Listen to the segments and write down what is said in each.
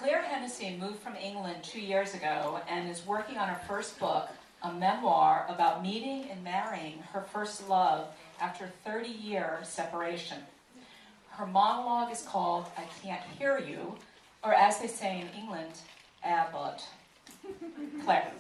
Claire Hennessy moved from England 2 years ago and is working on her first book, a memoir about meeting and marrying her first love after 30-year separation. Her monologue is called I Can't Hear You, or as they say in England, but. Claire.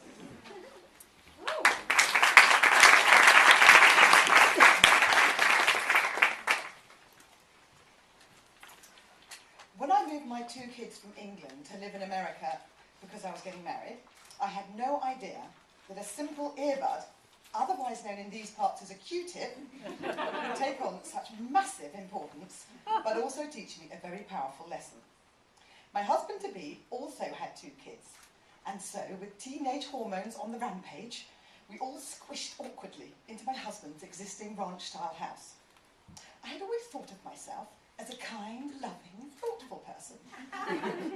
When I moved my 2 kids from England to live in America because I was getting married, I had no idea that a simple earbud, otherwise known in these parts as a Q-tip, would take on such massive importance, but also teach me a very powerful lesson. My husband-to-be also had 2 kids, and so, with teenage hormones on the rampage, we all squished awkwardly into my husband's existing ranch-style house. I had always thought of myself as a kind, loving, thoughtful person.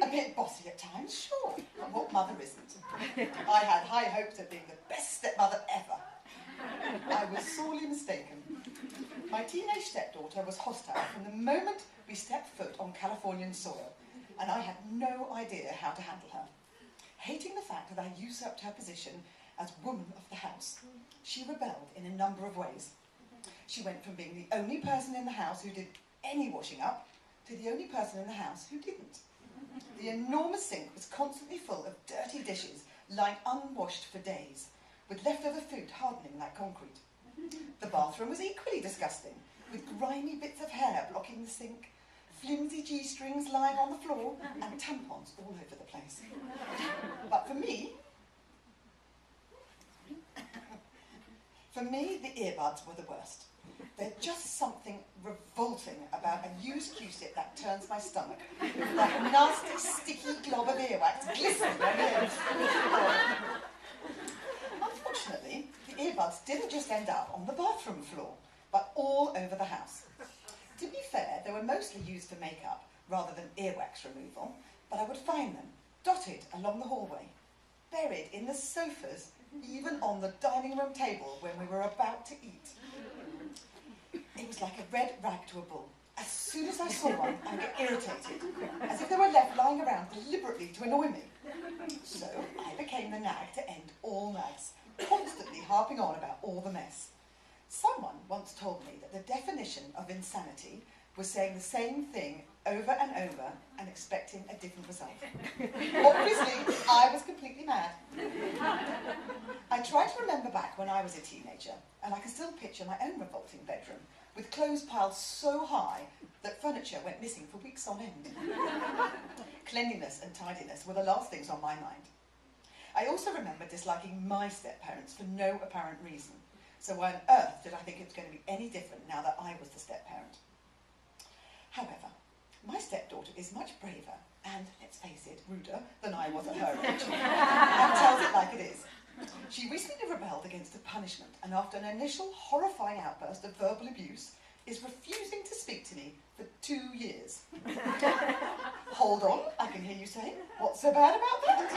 A bit bossy at times, sure, but what mother isn't? I had high hopes of being the best stepmother ever. I was sorely mistaken. My teenage stepdaughter was hostile from the moment we stepped foot on Californian soil, and I had no idea how to handle her. Hating the fact that I usurped her position as woman of the house, she rebelled in a number of ways. She went from being the only person in the house who did any washing up to the only person in the house who didn't. The enormous sink was constantly full of dirty dishes lying unwashed for days, with leftover food hardening like concrete. The bathroom was equally disgusting, with grimy bits of hair blocking the sink, flimsy G-strings lying on the floor, and tampons all over the place. But for me, the earbuds were the worst. There's just something revolting about a used Q-tip that turns my stomach, with that nasty, sticky glob of earwax glistening on the ears. Unfortunately, the earbuds didn't just end up on the bathroom floor, but all over the house. To be fair, they were mostly used for makeup rather than earwax removal, but I would find them dotted along the hallway, buried in the sofas, even on the dining room table when we were about to eat. It was like a red rag to a bull. As soon as I saw one, I'd get irritated, as if they were left lying around deliberately to annoy me. So I became the nag to end all nags, constantly harping on about all the mess. Someone once told me that the definition of insanity was saying the same thing over and over and expecting a different result. Obviously, I was completely mad. I tried to remember back when I was a teenager, and I can still picture my own revolting bedroom, with clothes piled so high that furniture went missing for weeks on end. Cleanliness and tidiness were the last things on my mind. I also remember disliking my step-parents for no apparent reason. So why on earth did I think it was going to be any different now that I was the step-parent? However, my stepdaughter is much braver and, let's face it, ruder than I was at her age, and tells it like it is. She recently rebelled against a punishment, and after an initial horrifying outburst of verbal abuse, is refusing to speak to me for 2 years. Hold on, I can hear you saying, what's so bad about that?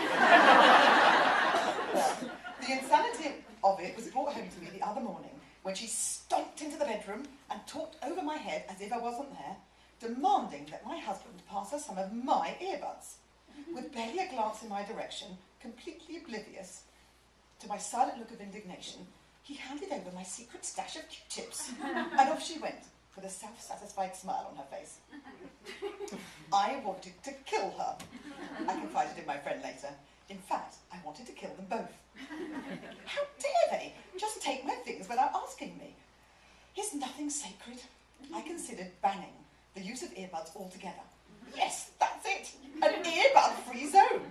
Well, the insanity of it was brought home to me the other morning when she stomped into the bedroom and talked over my head as if I wasn't there, demanding that my husband pass her some of my earbuds. With barely a glance in my direction, completely oblivious to my silent look of indignation, he handed over my secret stash of Q-tips, and off she went, with a self-satisfied smile on her face. I wanted to kill her, I confided in my friend later. In fact, I wanted to kill them both. How dare they just take my things without asking me? Is nothing sacred? I considered banning the use of earbuds altogether. Yes, that's it, an earbud-free zone.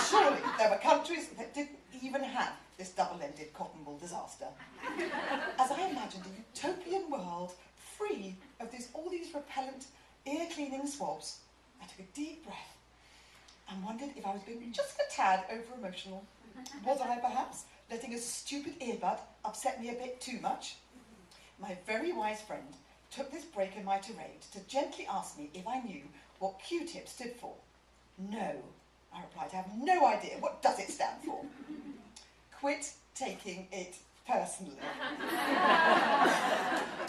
Surely there were countries that didn't even have this double-ended cotton wool disaster. As I imagined a utopian world free of all these repellent, ear-cleaning swabs, I took a deep breath and wondered if I was being just a tad over-emotional. Was I, perhaps, letting a stupid earbud upset me a bit too much? My very wise friend took this break in my tirade to gently ask me if I knew what Q-tip stood for. No, I replied, I have no idea. What does it stand for? Quit taking it personally.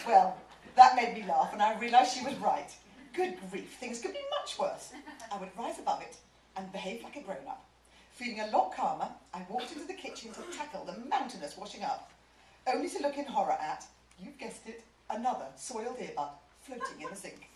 Well, that made me laugh, and I realised she was right. Good grief, things could be much worse. I would rise above it and behaved like a grown-up. Feeling a lot calmer, I walked into the kitchen to tackle the mountainous washing up, only to look in horror at, you've guessed it, another soiled earbud floating in the sink.